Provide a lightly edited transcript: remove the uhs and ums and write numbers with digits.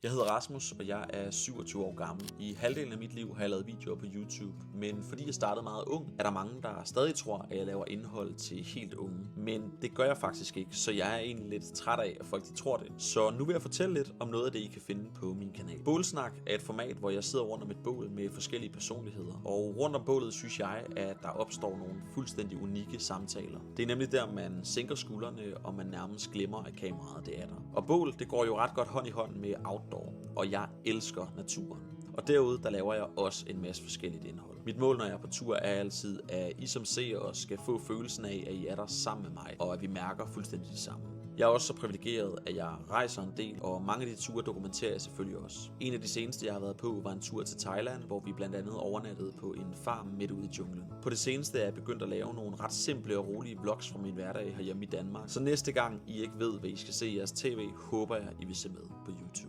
Jeg hedder Rasmus, og jeg er 27 år gammel. I halvdelen af mit liv har jeg lavet videoer på YouTube, men fordi jeg startede meget ung, er der mange, der stadig tror, at jeg laver indhold til helt unge. Men det gør jeg faktisk ikke, så jeg er egentlig lidt træt af, at folk de tror det. Så nu vil jeg fortælle lidt om noget af det, I kan finde på min kanal. Bålsnak er et format, hvor jeg sidder rundt om et bål med forskellige personligheder. Og rundt om bålet synes jeg, at der opstår nogle fuldstændig unikke samtaler. Det er nemlig der, man sænker skuldrene, og man nærmest glemmer, at kameraet det er der. Og bål, det går jo ret godt hånd i hånd med outdoor, og jeg elsker naturen. Og derude, der laver jeg også en masse forskelligt indhold. Mit mål, når jeg er på tur, er altid, at I som seere skal få følelsen af, at I er der sammen med mig, og at vi mærker fuldstændig det samme. Jeg er også så privilegeret, at jeg rejser en del, og mange af de ture dokumenterer jeg selvfølgelig også. En af de seneste, jeg har været på, var en tur til Thailand, hvor vi blandt andet overnattede på en farm midt ude i junglen. På det seneste er jeg begyndt at lave nogle ret simple og rolige vlogs fra min hverdag herhjemme i Danmark. Så næste gang I ikke ved, hvad I skal se i jeres tv, håber jeg, I vil se med på YouTube.